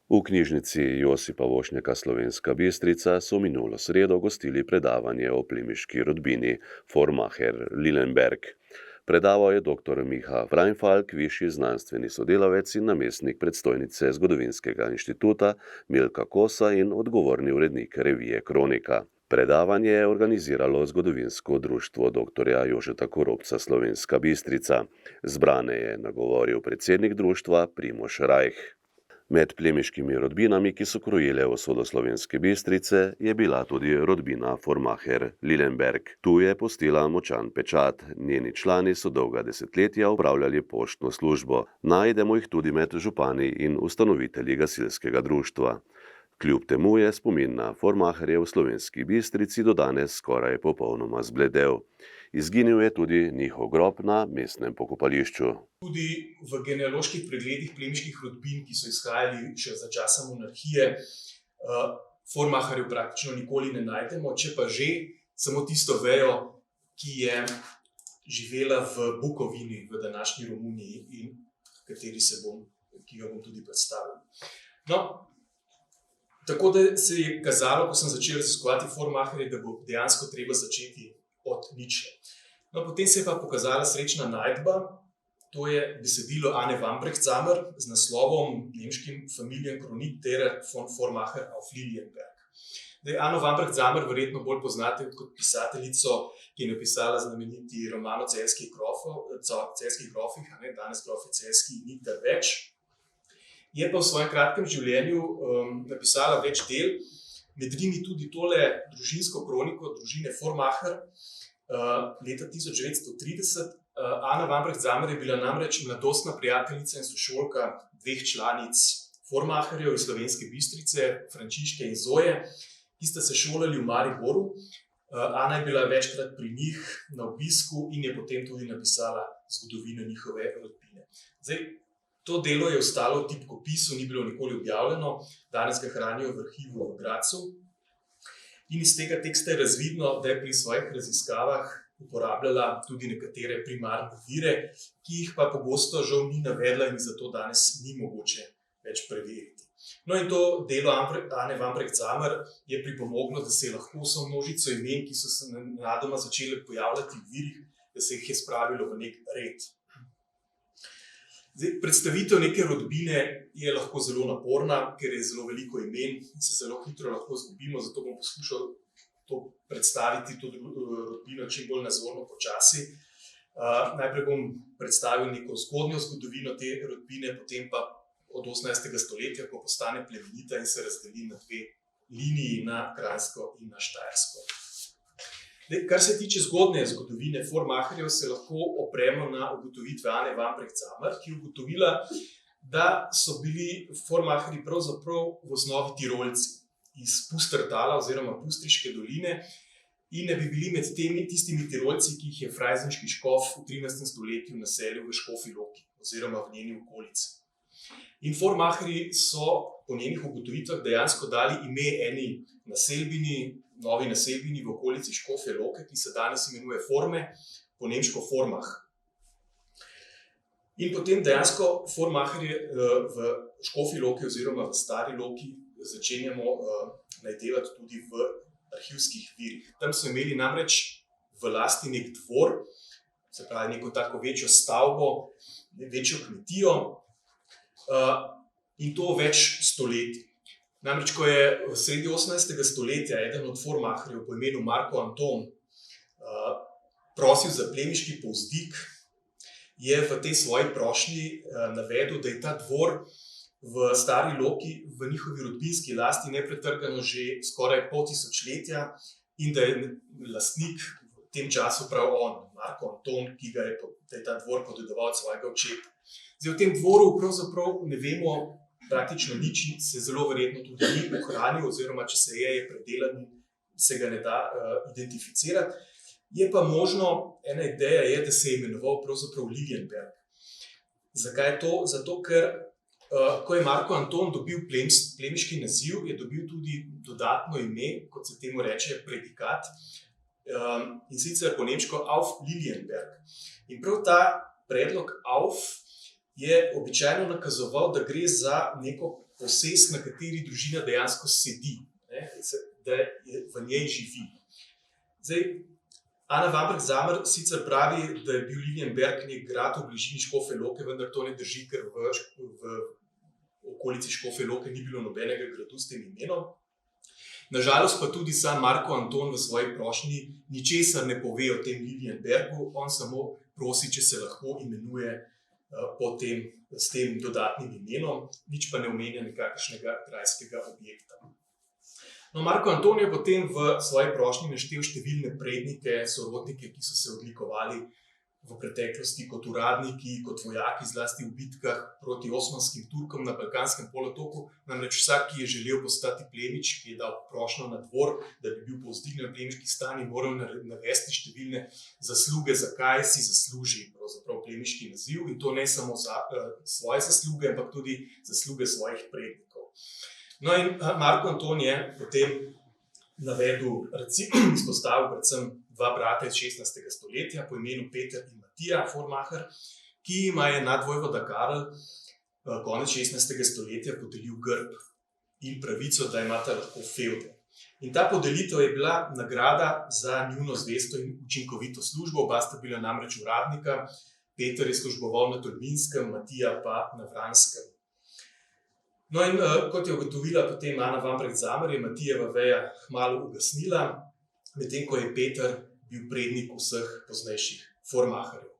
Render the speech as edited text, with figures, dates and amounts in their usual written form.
V knjižnici Josipa Vošnjaka Slovenska Bistrica so minulo sredo gostili predavanje o plemiški rodbini Formacher-Lillenberg. Predaval je dr. Miha Freinfalk, višji znanstveni sodelavec in namestnik predstojnice Zgodovinskega inštituta Milka Kosa in odgovorni urednik revije Kronika. Predavanje je organiziralo Zgodovinsko društvo dr. Jožeta Koropca Slovenska Bistrica. Zbrane je nagovoril predsednik društva Primož Rajh. Med plemiškimi rodbinami, ki so krojile usodo Slovenske Bistrice, je bila tudi rodbina Formacher-Lillenberg. Tu je pustila močan pečat. Njeni člani so dolga desetletja opravljali poštno službo. Najdemo jih tudi med župani in ustanovitelji gasilskega društva. Kljub temu je spomin na Formacherje v Slovenski Bistrici do danes skoraj popolnoma zbledel. Izginil je tudi njihov grob na mestnem pokopališču. Tudi v genealoških pregledih plemiških rodbin, ki so izhajali še za časa monarhije, Formacherjev praktično nikoli ne najdemo, če pa že samo tisto vejo, ki je živela v Bukovini, v današnji Romuniji in ki ga bom tudi predstavil. No, tako da se je kazalo, ko sem začel raziskovati Formacherje, da bo dejansko treba začeti od ničle. No, potem se je pa pokazala srečna najdba, to je besedilo Anne Vambrecht-Zamer z naslovom nemškim Familienkronik derer von Formacher auf Lillenberg. Anno Vambrecht-Zamer verjetno bolj poznate kot pisateljico, ki je napisala znameniti roman o celjskih grofih, danes grofi celjski nikdar več. Je pa v svojem kratkem življenju napisala več del, med njimi tudi tole družinsko kroniko družine Formacher leta 1930. Anna Vambrecht-Zamer je bila namreč mladostna prijateljica in sošolka dveh članic Formacherjev iz Slovenske Bistrice, Frančiške in Zoje, ki sta se šolali v Mariboru. Ana je bila večkrat pri njih na obisku in je potem tudi napisala zgodovino njihove rodbine. To delo je ostalo v tipkopisu, ni bilo nikoli objavljeno, danes ga hranijo v arhivu v Gradcu. In iz tega teksta je razvidno, da je pri svojih raziskavah uporabljala tudi nekatere primarne vire, ki jih pa pogosto žal ni navedla in zato danes ni mogoče več preveriti. No in to delo Anne Vambrecht-Zamer je pripomoglo, da se je lahko vso množico imen, ki so se nenadoma začele pojavljati v virih, da se jih je spravilo v nek red. Predstavitev neke rodbine je lahko zelo naporna, ker je zelo veliko imen in se zelo hitro lahko izgubimo, zato bom poskušal predstaviti to rodbino čim bolj nazorno počasi. Najprej bom predstavil neko zgodnjo zgodovino te rodbine, potem pa od 18. stoletja, ko postane plemenita in se razdeli na dve liniji, na Kranjsko in na Štajersko. Kar se tiče zgodne zgodovine Formacherjev, se lahko opremo na ugotovitve Anne Vambrecht-Zamer, ki je ugotovila, da so bili Formacherji pravzaprav v osnovi Tirolci iz Pustertala oziroma Pustriške doline in ne bi bili med tistimi Tirolci, ki jih je frajzenški škof v 13. stoletju naselil v Škofji Loki oziroma v njeni okolici. In Formacherji so po njenih ugotovitvah dejansko dali ime eni novi naselbini v okolici Škofje Loke, ki se danes imenuje Forme, po nemško Formach. In potem dejansko Formacherje v Škofji Loki oziroma v Stari Loki začenjamo najdevati tudi v arhivskih virih. Tam so imeli namreč v lasti nek dvor, se pravi neko tako večjo stavbo, večjo kmetijo in to več stoletij. Namreč, ko je v sredi 18. stoletja eden od Formacherjev po imenu Marko Anton prosil za plemiški povzdik, je v tej svoji prošnji navedel, da je ta dvor v Stari Loki v njihovi rodbinski lasti nepretrgano že skoraj pol tisočletja in da je lastnik v tem času prav on, Marko Anton, ki ga je ta dvor podedoval od svojega očeta. V tem dvoru pravzaprav ne vemo praktično nič, se zelo verjetno tudi ni ohranil, oziroma če se je predelan, se ga ne da identificirati. Je pa možno, ena ideja je, da se je imenoval pravzaprav Lillenberg. Zakaj to? Zato, ker ko je Marko Anton dobil plemiški naziv, je dobil tudi dodatno ime, kot se temu reče, predikat, in sicer po nemško Auf Lillenberg. In prav ta predlog Auf je običajno nakazoval, da gre za neko posest, na kateri družina dejansko sedi, ne, da v njej živi. Zdaj, Ana Vambrk-Zamer sicer pravi, da je bil Lilienberg nek grad v bližini Škofje Loke, vendar to ne drži, ker v okolici Škofje Loke ni bilo nobenega gradu s tem imenom. Nažalost pa tudi sam Marko Anton v svoji prošnji ničesar ne pove o tem Lilienbergu, on samo prosi, če se lahko imenuje s tem dodatnim imenom, nič pa ne omenja nekakšnega grajskega objekta. No, Marko Anton je potem v svoji prošnji naštel številne prednike, sorodnike, ki so se odlikovali v preteklosti kot uradniki, kot vojaki, zlasti v bitkah proti osmanskim Turkom na Balkanskem polotoku. Namreč vsak, ki je želel postati plemič, ki je dal prošnjo na dvor, da bi bil povzdignjen plemiški stan, in moral navesti številne zasluge, zakaj si zasluži pravzaprav plemiški naziv, in to ne samo za svoje zasluge, ampak tudi zasluge svojih prednikov. No, in Marko Anton je potem izpostavil predvsem dva brata iz 16. stoletja po imenu Peter in Matija Formacher, ki jima je nadvojvoda Karel konec 16. stoletja podelil grb in pravico, da imata lahko fevde. In ta podelitev je bila nagrada za njuno zvesto in učinkovito službo, oba sta bila namreč uradnika, Peter je služboval na Tolminskem, Matija pa na Vranskem. No, in kot je ugotovila potem Ana Vambrk-Zamer, je Matijeva veja kmalu ugasnila, medtem ko je Peter bil prednik vseh poznejših Formacherjev.